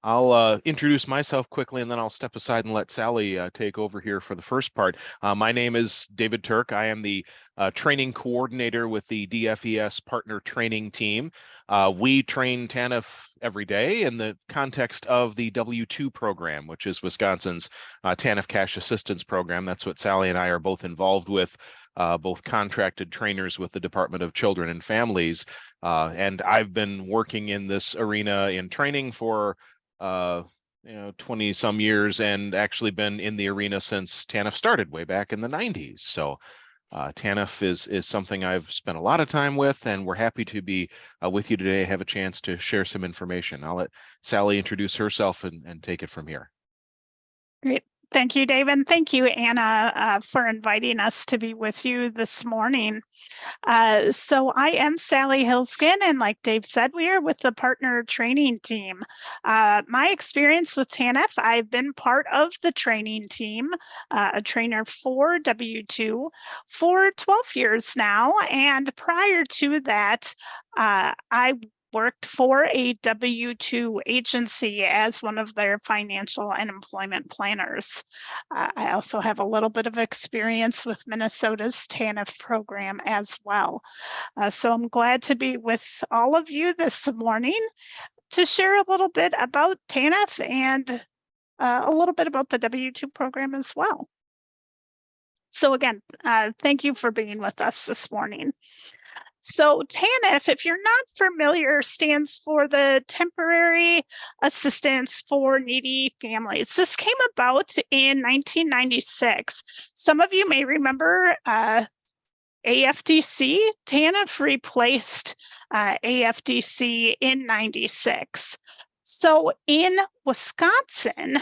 I'll introduce myself quickly, and then I'll step aside and let Sally take over here for the first part. My name is David Turk. I am the training coordinator with the DFES partner training team. We train TANF every day in the context of the W-2 program, which is Wisconsin's TANF cash assistance program. That's what Sally and I are both involved with, both contracted trainers with the Department of Children and Families. And I've been working in this arena in training for 20 some years, and actually been in the arena since TANF started way back in the 90s. So TANF is something I've spent a lot of time with, and we're happy to be with you today, have a chance to share some information. I'll let Sally introduce herself and take it from here. Great. Thank you, Dave, and thank you, Anna, for inviting us to be with you this morning. So I am Sally Hilskin, and like Dave said, we are with the partner training team. My experience with TANF, I've been part of the training team, a trainer for W-2 for 12 years now, and prior to that, I worked for a W-2 agency as one of their financial and employment planners. I also have a little bit of experience with Minnesota's TANF program as well. So I'm glad to be with all of you this morning to share a little bit about TANF and a little bit about the W-2 program as well. So again, thank you for being with us this morning. So TANF, if you're not familiar, stands for the Temporary Assistance for Needy Families. This came about in 1996. Some of you may remember AFDC. TANF replaced AFDC in 96. So in Wisconsin,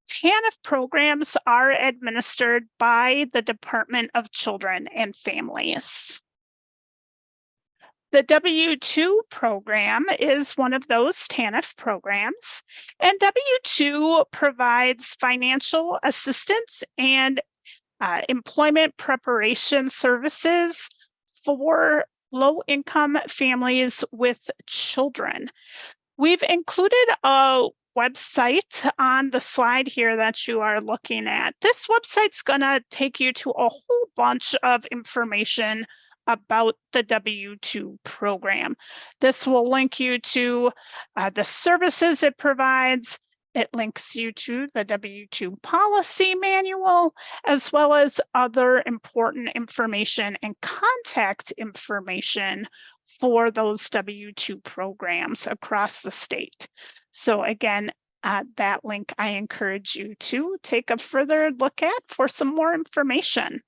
TANF programs are administered by the Department of Children and Families. The W-2 program is one of those TANF programs, and W-2 provides financial assistance and employment preparation services for low-income families with children. We've included a website on the slide here that you are looking at. This website's going to take you to a whole bunch of information about the W-2 program. This will link you to the services it provides. It links you to the W-2 policy manual, as well as other important information and contact information for those W-2 programs across the state. So again, that link I encourage you to take a further look at for some more information.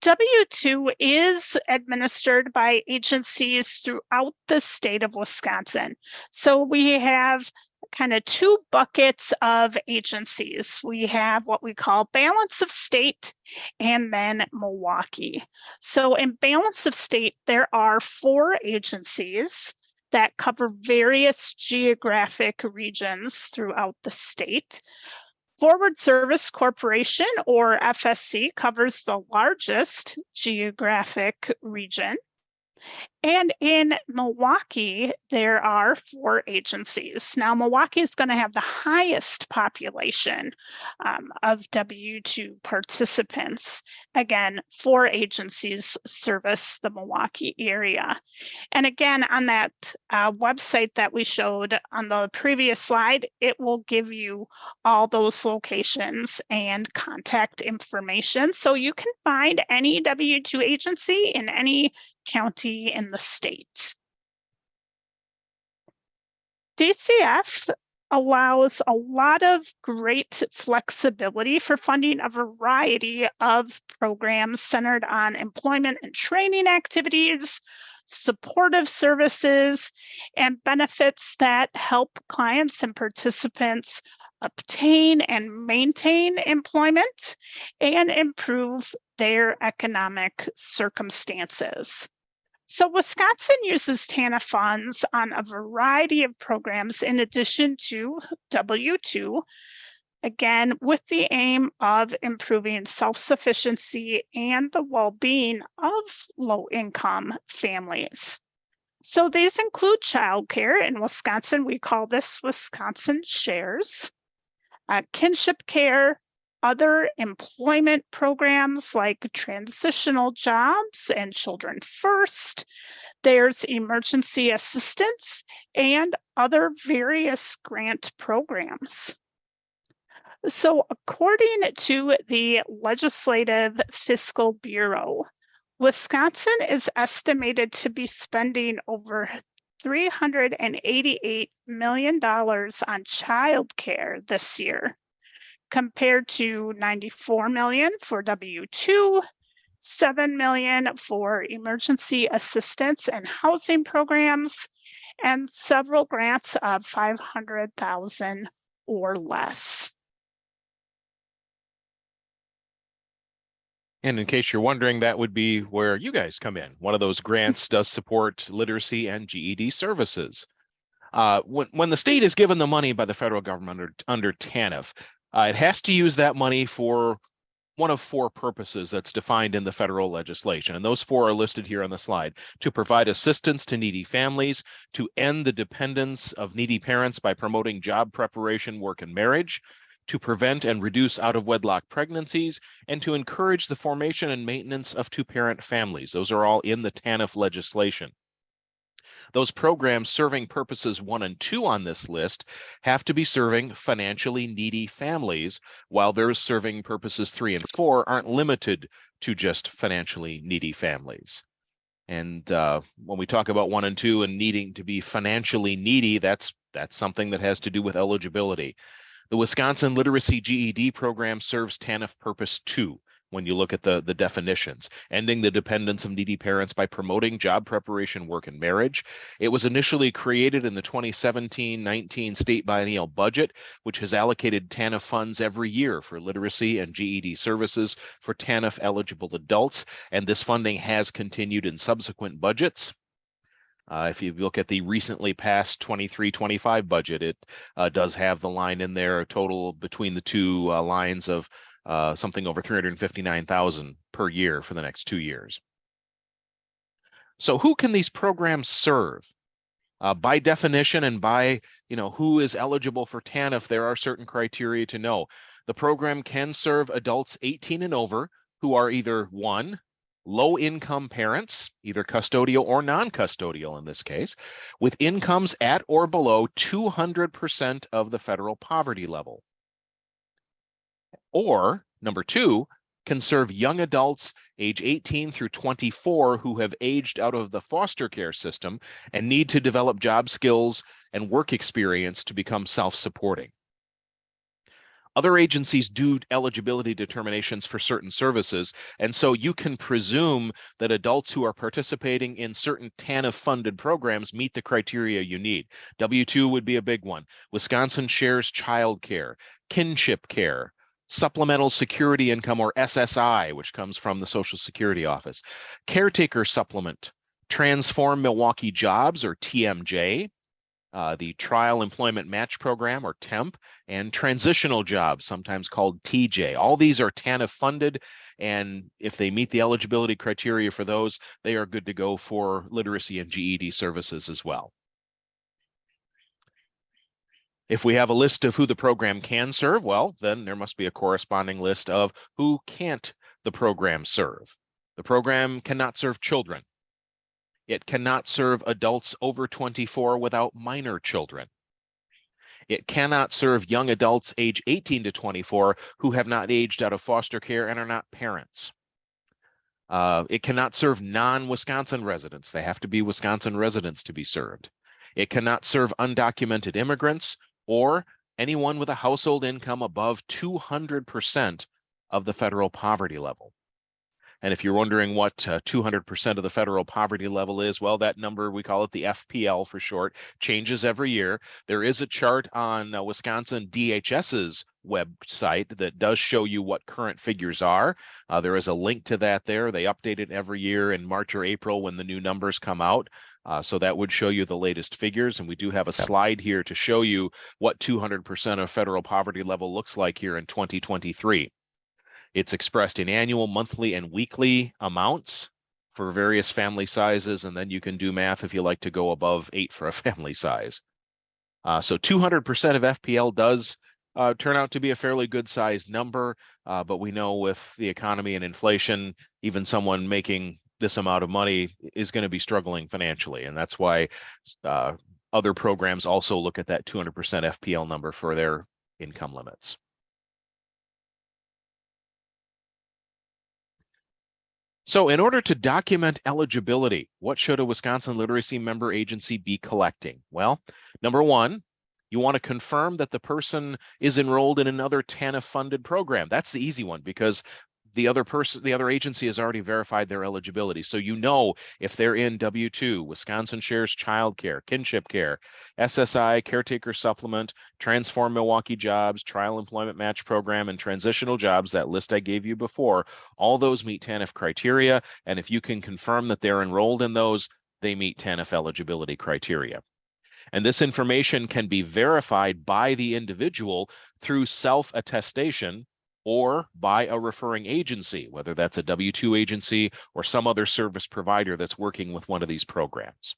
W-2 is administered by agencies throughout the state of Wisconsin. So we have kind of two buckets of agencies. We have what we call Balance of State and then Milwaukee. So in Balance of State, there are 4 agencies that cover various geographic regions throughout the state. Forward Service Corporation, or FSC, covers the largest geographic region. And in Milwaukee, there are 4 agencies. Now, Milwaukee is going to have the highest population of W-2 participants. Again, 4 agencies service the Milwaukee area. And again, on that website that we showed on the previous slide, it will give you all those locations and contact information. So you can find any W-2 agency in any county in the state. DCF allows a lot of great flexibility for funding a variety of programs centered on employment and training activities, supportive services, and benefits that help clients and participants obtain and maintain employment and improve their economic circumstances. So Wisconsin uses TANF funds on a variety of programs in addition to W-2, again, with the aim of improving self-sufficiency and the well-being of low-income families. So these include childcare. In Wisconsin, we call this Wisconsin Shares, kinship care, other employment programs like transitional jobs and Children First. There's emergency assistance and other various grant programs. So according to the Legislative Fiscal Bureau, Wisconsin is estimated to be spending over $388 million on childcare this year, compared to $94 million for W-2, $7 million for emergency assistance and housing programs, and several grants of $500,000 or less. And in case you're wondering, that would be where you guys come in. One of those grants does support literacy and GED services. When the state is given the money by the federal government under TANF, it has to use that money for one of four purposes that's defined in the federal legislation. And those four are listed here on the slide: to provide assistance to needy families, to end the dependence of needy parents by promoting job preparation, work, and marriage, to prevent and reduce out-of-wedlock pregnancies, and to encourage the formation and maintenance of two-parent families. Those are all in the TANF legislation. Those programs serving purposes 1 and 2 on this list have to be serving financially needy families, while those serving purposes 3 and 4 aren't limited to just financially needy families. And when we talk about 1 and 2 and needing to be financially needy, that's something that has to do with eligibility. The Wisconsin Literacy GED program serves TANF Purpose 2 when you look at the definitions: ending the dependence of needy parents by promoting job preparation, work, and marriage. It was initially created in the 2017-19 state biennial budget, which has allocated TANF funds every year for literacy and GED services for TANF eligible adults, and this funding has continued in subsequent budgets. If you look at the recently passed 23-25 budget, it does have the line in there, a total between the two lines of something over $359,000 per year for the next 2 years. So who can these programs serve? By definition and by who is eligible for TANF, there are certain criteria to know. The program can serve adults 18 and over who are either 1, low-income parents, either custodial or non-custodial in this case, with incomes at or below 200% of the federal poverty level. Or, number 2, can serve young adults age 18 through 24 who have aged out of the foster care system and need to develop job skills and work experience to become self-supporting. Other agencies do eligibility determinations for certain services, and so you can presume that adults who are participating in certain TANF-funded programs meet the criteria you need. W-2 would be a big one. Wisconsin Shares childcare, kinship care, supplemental security income, or SSI, which comes from the Social Security Office, caretaker supplement, Transform Milwaukee Jobs, or TMJ, the Trial Employment Match Program, or TEMP, and transitional jobs, sometimes called TJ. All these are TANF funded, and if they meet the eligibility criteria for those, they are good to go for literacy and GED services as well. If we have a list of who the program can serve, well, then there must be a corresponding list of who can't the program serve. The program cannot serve children. It cannot serve adults over 24 without minor children. It cannot serve young adults age 18 to 24 who have not aged out of foster care and are not parents. It cannot serve non-Wisconsin residents. They have to be Wisconsin residents to be served. It cannot serve undocumented immigrants or anyone with a household income above 200% of the federal poverty level. And if you're wondering what 200% of the federal poverty level is, well, that number, we call it the FPL for short, changes every year. There is a chart on Wisconsin DHS's website that does show you what current figures are. There is a link to that there. They update it every year in March or April when the new numbers come out. So that would show you the latest figures. And we do have a slide here to show you what 200% of federal poverty level looks like here in 2023. It's expressed in annual, monthly, and weekly amounts for various family sizes, and then you can do math if you like to go above 8 for a family size. So 200% of FPL does turn out to be a fairly good sized number, but we know with the economy and inflation, even someone making this amount of money is going to be struggling financially, and that's why other programs also look at that 200% FPL number for their income limits. So in order to document eligibility, what should a Wisconsin Literacy Member Agency be collecting? Well, number one, you want to confirm that the person is enrolled in another TANF-funded program. That's the easy one because the other agency has already verified their eligibility. So you know if they're in W-2, Wisconsin Shares Child Care, Kinship Care, SSI, Caretaker Supplement, Transform Milwaukee Jobs, Trial Employment Match Program, and Transitional Jobs, that list I gave you before, all those meet TANF criteria. And if you can confirm that they're enrolled in those, they meet TANF eligibility criteria. And this information can be verified by the individual through self-attestation or by a referring agency, whether that's a W-2 agency or some other service provider that's working with one of these programs.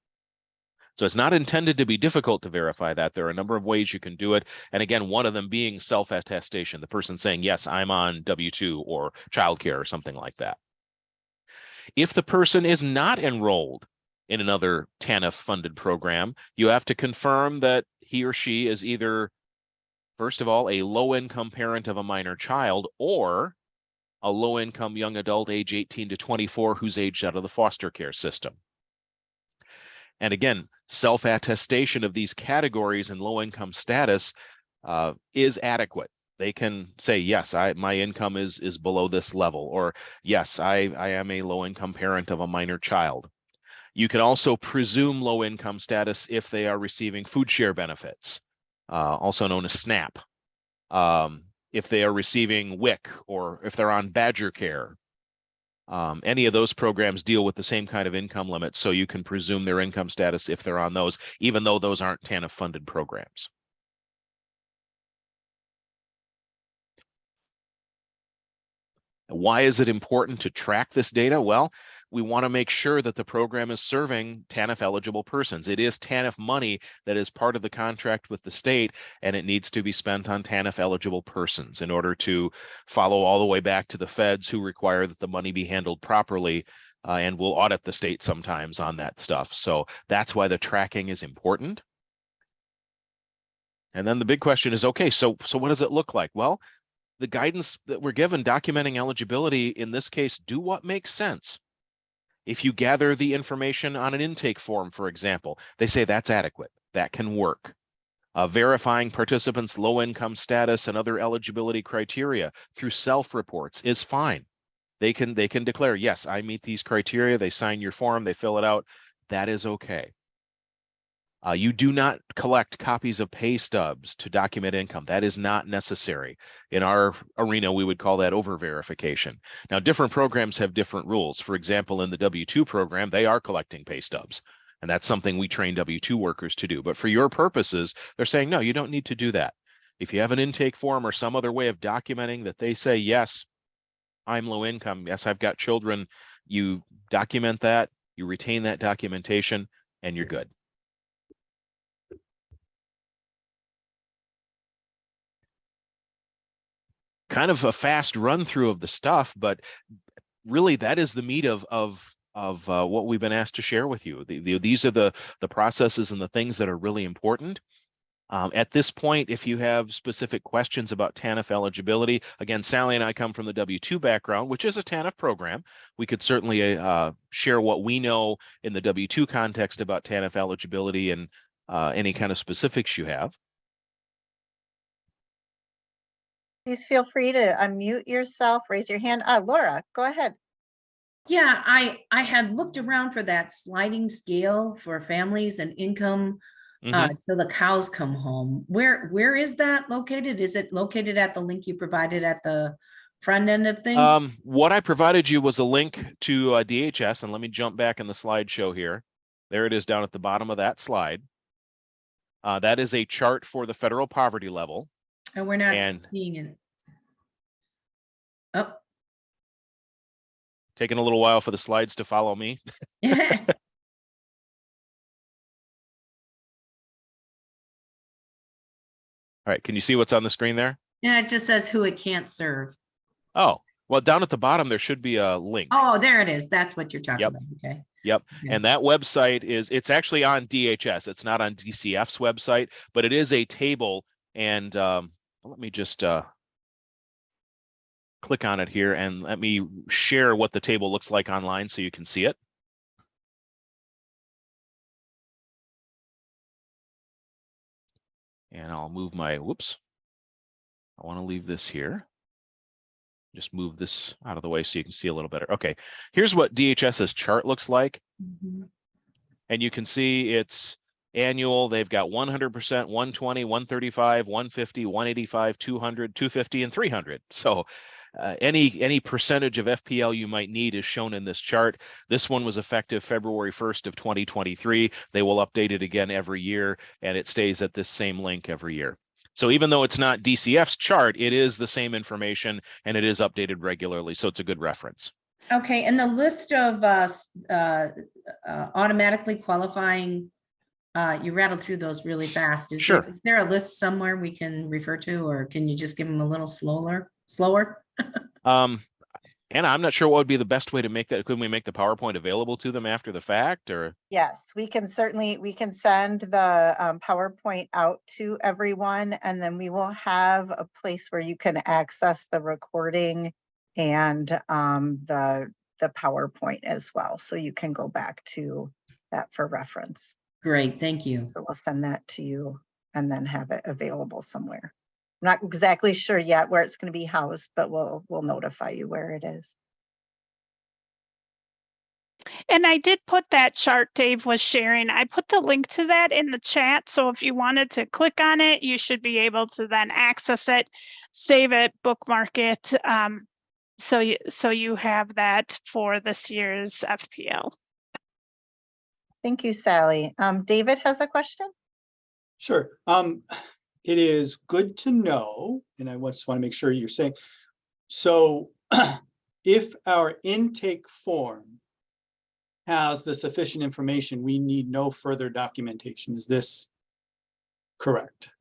So it's not intended to be difficult to verify that. There are a number of ways you can do it. And again, one of them being self-attestation, the person saying, yes, I'm on W-2 or childcare or something like that. If the person is not enrolled in another TANF-funded program, you have to confirm that he or she is either, first of all, a low-income parent of a minor child or a low-income young adult age 18 to 24 who's aged out of the foster care system. And again, self-attestation of these categories and low-income status is adequate. They can say, yes, my income is below this level, or yes, I am a low-income parent of a minor child. You can also presume low-income status if they are receiving food share benefits, also known as SNAP. If they are receiving WIC or if they're on Badger Care. Any of those programs deal with the same kind of income limit, so you can presume their income status if they're on those, even though those aren't TANF-funded programs. Why is it important to track this data? Well, we want to make sure that the program is serving TANF-eligible persons. It is TANF money that is part of the contract with the state, and it needs to be spent on TANF-eligible persons in order to follow all the way back to the feds, who require that the money be handled properly, and will audit the state sometimes on that stuff. So that's why the tracking is important. And then the big question is, okay, so what does it look like? Well, the guidance that we're given documenting eligibility in this case, do what makes sense. If you gather the information on an intake form, for example, they say that's adequate, that can work. Verifying participants' low income status and other eligibility criteria through self-reports is fine. They can declare, yes, I meet these criteria. They sign your form, they fill it out. That is okay. You do not collect copies of pay stubs to document income. That is not necessary. In our arena, we would call that over-verification. Now, different programs have different rules. For example, in the W-2 program, they are collecting pay stubs, and that's something we train W-2 workers to do. But for your purposes, they're saying, no, you don't need to do that. If you have an intake form or some other way of documenting that they say, yes, I'm low income, yes, I've got children, you document that, you retain that documentation, and you're good. Kind of a fast run through of the stuff, but really that is the meat of what we've been asked to share with you. These are the processes and the things that are really important. At this point, if you have specific questions about TANF eligibility, again, Sally and I come from the W-2 background, which is a TANF program. We could certainly share what we know in the W-2 context about TANF eligibility and any kind of specifics you have. Please feel free to unmute yourself, raise your hand. Laura, go ahead. Yeah, I had looked around for that sliding scale for families and income till the cows come home. Where is that located? Is it located at the link you provided at the front end of things? What I provided you was a link to DHS, and let me jump back in the slideshow here. There it is down at the bottom of that slide. That is a chart for the federal poverty level. And we're not seeing it. Oh. Taking a little while for the slides to follow me. All right, can you see what's on the screen there? Yeah, it just says who it can't serve. Oh, well, down at the bottom, there should be a link. Oh, there it is. That's what you're talking Yep. about. Okay. Yep. Okay. And that website it's actually on DHS. It's not on DCF's website, but it is a table. And let me just click on it here and let me share what the table looks like online so you can see it. And I'll move my, whoops. I want to leave this here. Just move this out of the way so you can see a little better. Okay, here's what DHS's chart looks like. Mhm. And you can see it's annual. They've got 100%, 120, 135, 150, 185, 200, 250, and 300. So any percentage of FPL you might need is shown in this chart. This one was effective February 1st of 2023. They will update it again every year, and it stays at this same link every year. So even though it's not DCF's chart, it is the same information and it is updated regularly. So it's a good reference. Okay, and the list of automatically qualifying, you rattled through those really fast. Is Sure. Is there a list somewhere we can refer to, or can you just give them a little slower? Anna, I'm not sure what would be the best way to make that. Couldn't we make the PowerPoint available to them after the fact, or? Yes, we can send the PowerPoint out to everyone, and then we will have a place where you can access the recording and the PowerPoint as well. So you can go back to that for reference. Great, thank you. So we'll send that to you and then have it available somewhere. I'm not exactly sure yet where it's going to be housed, but we'll notify you where it is. And I did put that chart Dave was sharing. I put the link to that in the chat. So if you wanted to click on it, you should be able to then access it, save it, bookmark it. So you have that for this year's FPL. Thank you, Sally. David has a question. Sure. It is good to know, and I just want to make sure you're saying, so if our intake form has the sufficient information, we need no further documentation. Is this correct?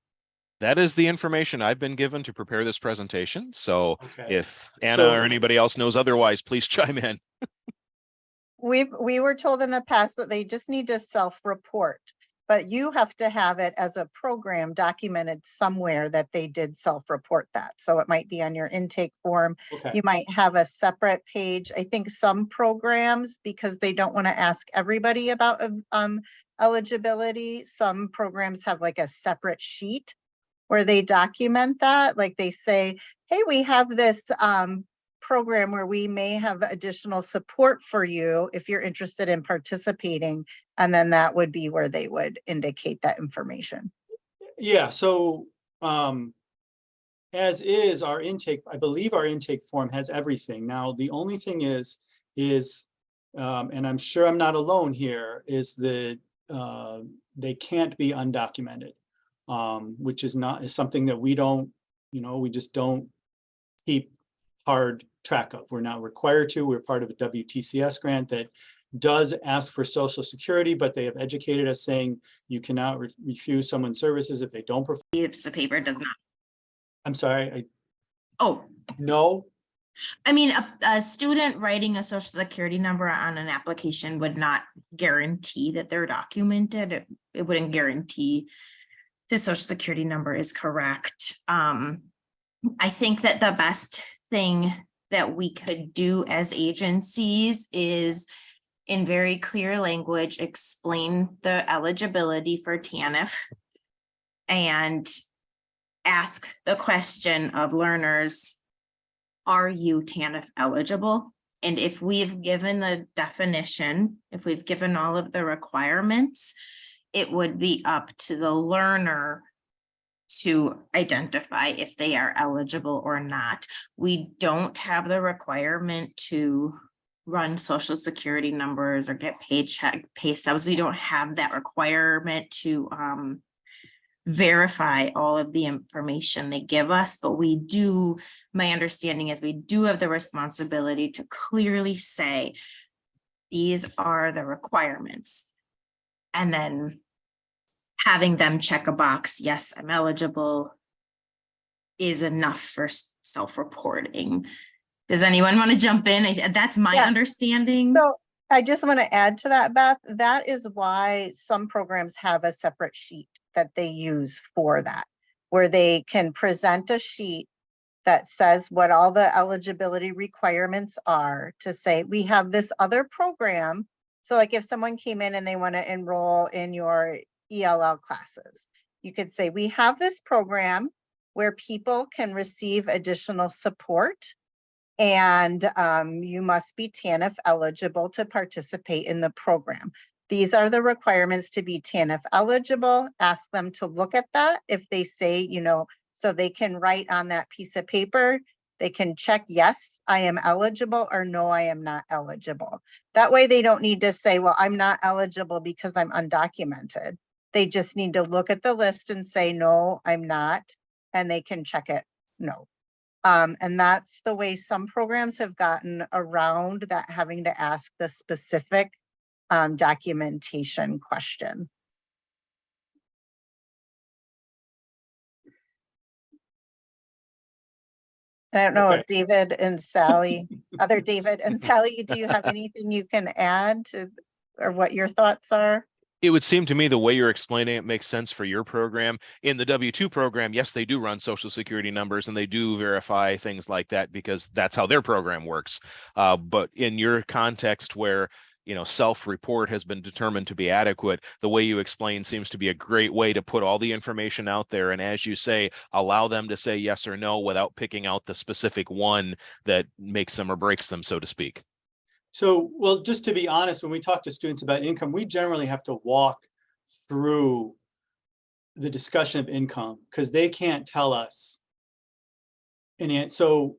That is the information I've been given to prepare this presentation. So Okay. if Anna or anybody else knows otherwise, please chime in. We were told in the past that they just need to self-report, but you have to have it as a program documented somewhere that they did self-report that. So it might be on your intake form. Okay. You might have a separate page. I think some programs, because they don't want to ask everybody about eligibility, some programs have like a separate sheet where they document that. Like they say, hey, we have this program where we may have additional support for you if you're interested in participating. And then that would be where they would indicate that information. Yeah, so as is our intake, I believe our intake form has everything. Now, the only thing is, and I'm sure I'm not alone here, is that they can't be undocumented, which is something that we don't, we just don't keep hard track of. We're not required to. We're part of a WTCS grant that does ask for Social Security, but they have educated us saying you cannot refuse someone's services if they don't provide. Piece of paper does not. I'm sorry. Oh, No. I mean, a student writing a social security number on an application would not guarantee that they're documented. It wouldn't guarantee the social security number is correct. I think that the best thing that we could do as agencies is, in very clear language, explain the eligibility for TANF and ask the question of learners, are you TANF eligible? And if we've given the definition, if we've given all of the requirements, it would be up to the learner to identify if they are eligible or not. We don't have the requirement to run social security numbers or get pay stubs. We don't have that requirement to verify all of the information they give us, but my understanding is we do have the responsibility to clearly say, these are the requirements. And then having them check a box, yes, I'm eligible, is enough for self-reporting. Does anyone want to jump in? That's my Yeah. understanding. So I just want to add to that, Beth, that is why some programs have a separate sheet that they use for that, where they can present a sheet that says what all the eligibility requirements are, to say, we have this other program. So like if someone came in and they want to enroll in your ELL classes, you could say, we have this program where people can receive additional support, and you must be TANF eligible to participate in the program. These are the requirements to be TANF eligible. Ask them to look at that. If they say, so they can write on that piece of paper, they can check, yes, I am eligible, or no, I am not eligible. That way they don't need to say, well, I'm not eligible because I'm undocumented. They just need to look at the list and say, no, I'm not, and they can check it, no. And that's the way some programs have gotten around that, having to ask the specific documentation question. I don't know Okay. if David and Sally, other David and Sally, do you have anything you can add to, or what your thoughts are? It would seem to me the way you're explaining it makes sense for your program. In the W-2 program, yes, they do run social security numbers and they do verify things like that because that's how their program works. But in your context where, self-report has been determined to be adequate, the way you explain seems to be a great way to put all the information out there. And as you say, allow them to say yes or no without picking out the specific one that makes them or breaks them, so to speak. So, well, just to be honest, when we talk to students about income, we generally have to walk through the discussion of income because they can't tell us. And so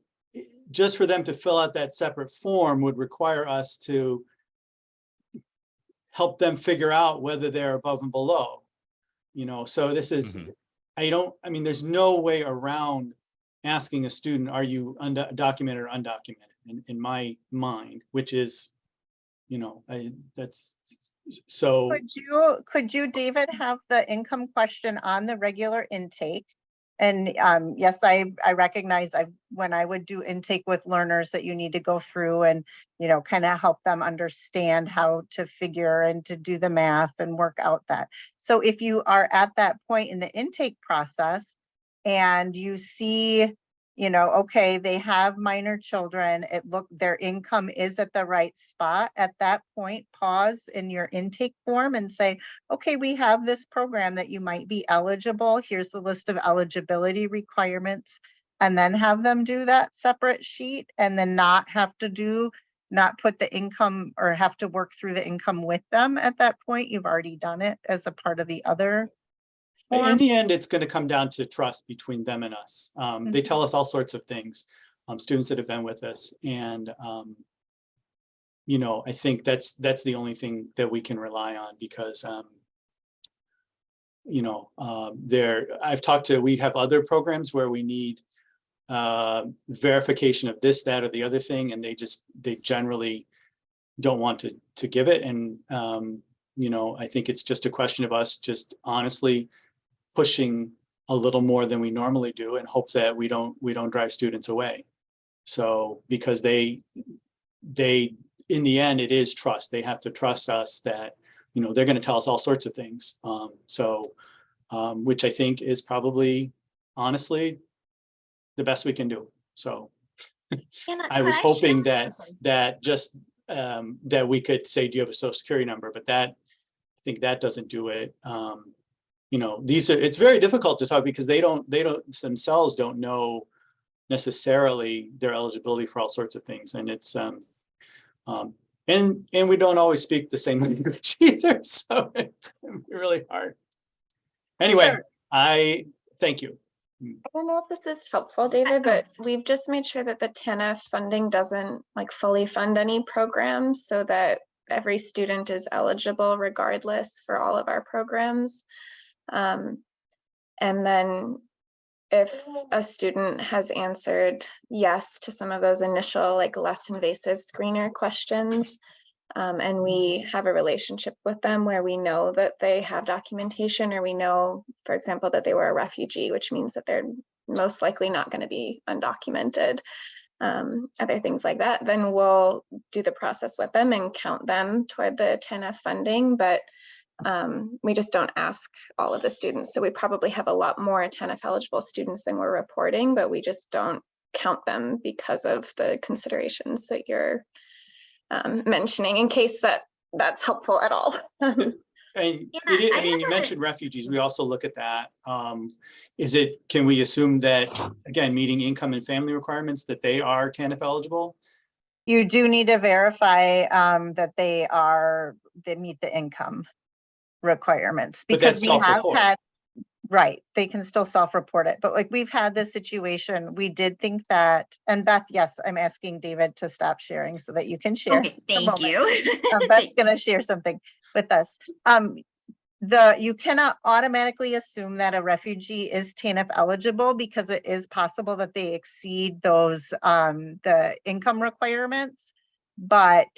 just for them to fill out that separate form would require us to help them figure out whether they're above and below, so this is, there's no way around asking a student, are you undocumented or undocumented? In my mind, which is, that's so. Could you, David, have the income question on the regular intake? And yes, I recognize when I would do intake with learners that you need to go through and, kind of help them understand how to figure and to do the math and work out that. So if you are at that point in the intake process and you see, okay, they have minor children, their income is at the right spot. At that point, pause in your intake form and say, okay, we have this program that you might be eligible. Here's the list of eligibility requirements. And then have them do that separate sheet, and then not put the income or have to work through the income with them at that point. You've already done it as a part of the other. In the end, it's going to come down to trust between them and us. They tell us all sorts of things, students that have been with us. And, I think that's the only thing that we can rely on because, we have other programs where we need verification of this, that, or the other thing. And they generally don't want to give it. And, I think it's just a question of us just honestly pushing a little more than we normally do and hope that we don't drive students away. So because they in the end, it is trust. They have to trust us that, they're going to tell us all sorts of things. Which I think is probably honestly the best we can do. So I was hoping that we could say, do you have a social security number? But I think that doesn't do it. It's very difficult to talk because they themselves don't know necessarily their eligibility for all sorts of things. And it's, and we don't always speak the same language either. So it's really hard. Anyway, Sure. I thank you. I don't know if this is helpful, David, but we've just made sure that the TANF funding doesn't fully fund any programs so that every student is eligible regardless for all of our programs. And then if a student has answered yes to some of those initial like less invasive screener questions, and we have a relationship with them where we know that they have documentation, or we know, for example, that they were a refugee, which means that they're most likely not going to be undocumented, other things like that, then we'll do the process with them and count them toward the TANF funding. But we just don't ask all of the students. So we probably have a lot more TANF eligible students than we're reporting, but we just don't count them because of the considerations that you're mentioning, in case that's helpful at all. And Yeah, I mean, you mentioned refugees. We also look at that. Can we assume that, again, meeting income and family requirements, that they are TANF eligible? You do need to verify that they meet the income requirements, But because that's we have self-report. had, right, they can still self-report it, but like we've had this situation, we did think that, and Beth, yes, I'm asking David to stop sharing so that you can share. Okay, thank you. Beth's gonna share something with us. You cannot automatically assume that a refugee is TANF eligible, because it is possible that they exceed those the income requirements, but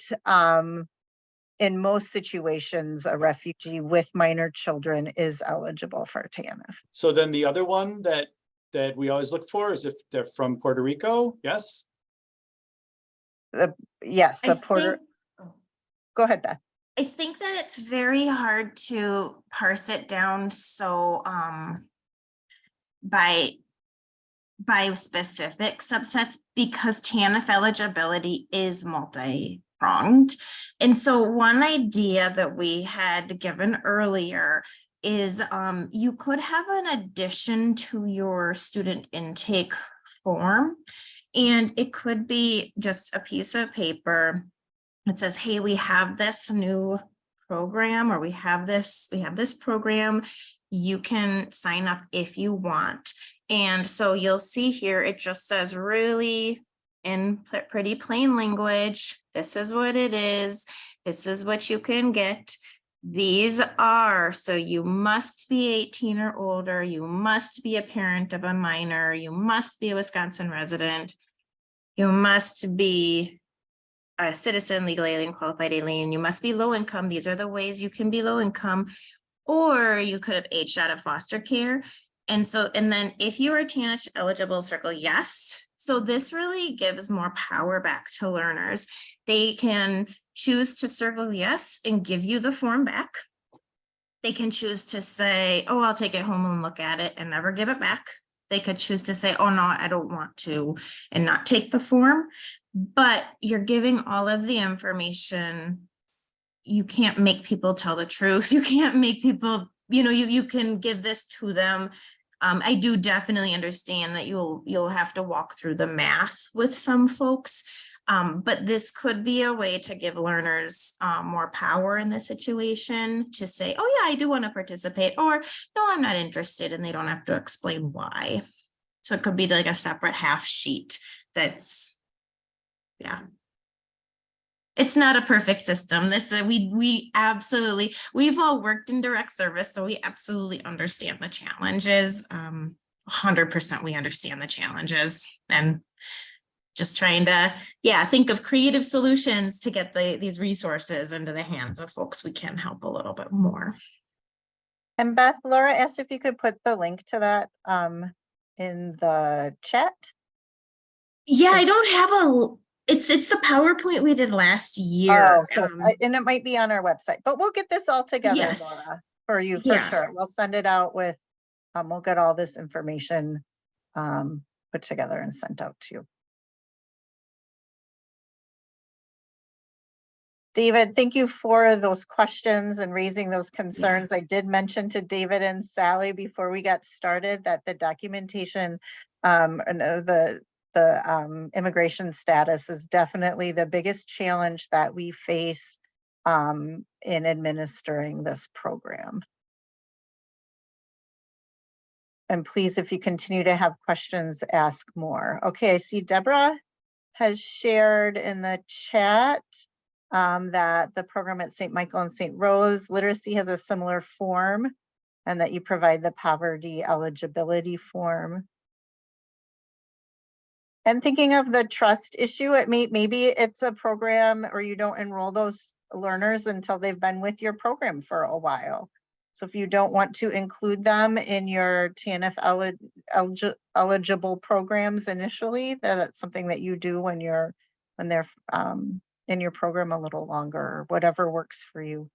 in most situations, a refugee with minor children is eligible for TANF. So then the other one that we always look for is if they're from Puerto Rico. Yes. Yes, I the Puerto. think- Go ahead, Beth. I think that it's very hard to parse it down so by specific subsets, because TANF eligibility is multi-pronged. And so one idea that we had given earlier is you could have an addition to your student intake form, and it could be just a piece of paper. It says, hey, we have this new program, or we have this program. You can sign up if you want. And so you'll see here, it just says really in pretty plain language, this is what it is. This is what you can get. These are, so you must be 18 or older. You must be a parent of a minor. You must be a Wisconsin resident. You must be a citizen, legal alien, qualified alien. You must be low income. These are the ways you can be low income, or you could have aged out of foster care. And then if you are TANF eligible, circle yes. So this really gives more power back to learners. They can choose to circle yes and give you the form back. They can choose to say, oh, I'll take it home and look at it and never give it back. They could choose to say, oh, no, I don't want to, and not take the form. But you're giving all of the information. You can't make people tell the truth. You can't make people, you can give this to them. I do definitely understand that you'll have to walk through the math with some folks. But this could be a way to give learners more power in this situation, to say, oh yeah, I do want to participate, or no, I'm not interested, and they don't have to explain why. So it could be like a separate half sheet that's, yeah. It's not a perfect system. We absolutely, we've all worked in direct service, so we absolutely understand the challenges. 100% we understand the challenges, and just trying to, think of creative solutions to get these resources into the hands of folks we can help a little bit more. And Beth, Laura asked if you could put the link to that in the chat. Yeah, I don't have it's the PowerPoint we did last year. Oh, so and it might be on our website, but we'll get this all together, Yes. Laura, for you for sure. We'll send it out with, we'll get all this information put together and sent out to you. David, thank you for those questions and raising those concerns. I did mention to David and Sally before we got started that the documentation and the immigration status is definitely the biggest challenge that we face in administering this program. And please, if you continue to have questions, ask more. Okay, I see Deborah has shared in the chat that the program at St. Michael and St. Rose Literacy has a similar form and that you provide the poverty eligibility form. And thinking of the trust issue, maybe it's a program or you don't enroll those learners until they've been with your program for a while. So if you don't want to include them in your TANF eligible programs initially, that's something that you do when they're in your program a little longer, or whatever works for you.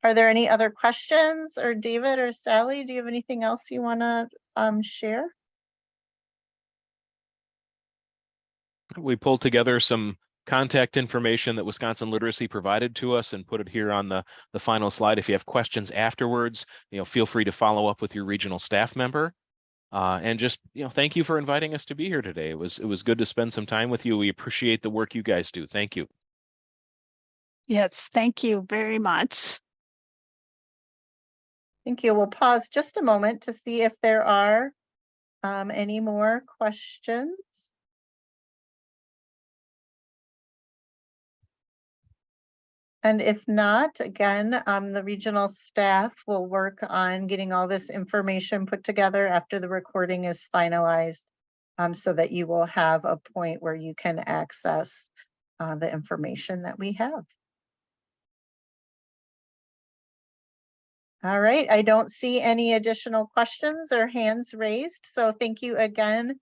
Are there any other questions, or David or Sally, do you have anything else you want to share? We pulled together some contact information that Wisconsin Literacy provided to us and put it here on the final slide. If you have questions afterwards, feel free to follow up with your regional staff member. And just, thank you for inviting us to be here today. It was good to spend some time with you. We appreciate the work you guys do. Thank you. Yes, thank you very much. Thank you. We'll pause just a moment to see if there are any more questions. And if not, again, the regional staff will work on getting all this information put together after the recording is finalized, so that you will have a point where you can access the information that we have. All right, I don't see any additional questions or hands raised. So thank you again,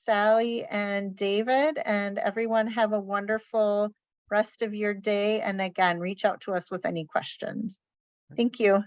Sally and David, and everyone have a wonderful rest of your day. And again, reach out to us with any questions. Thank you.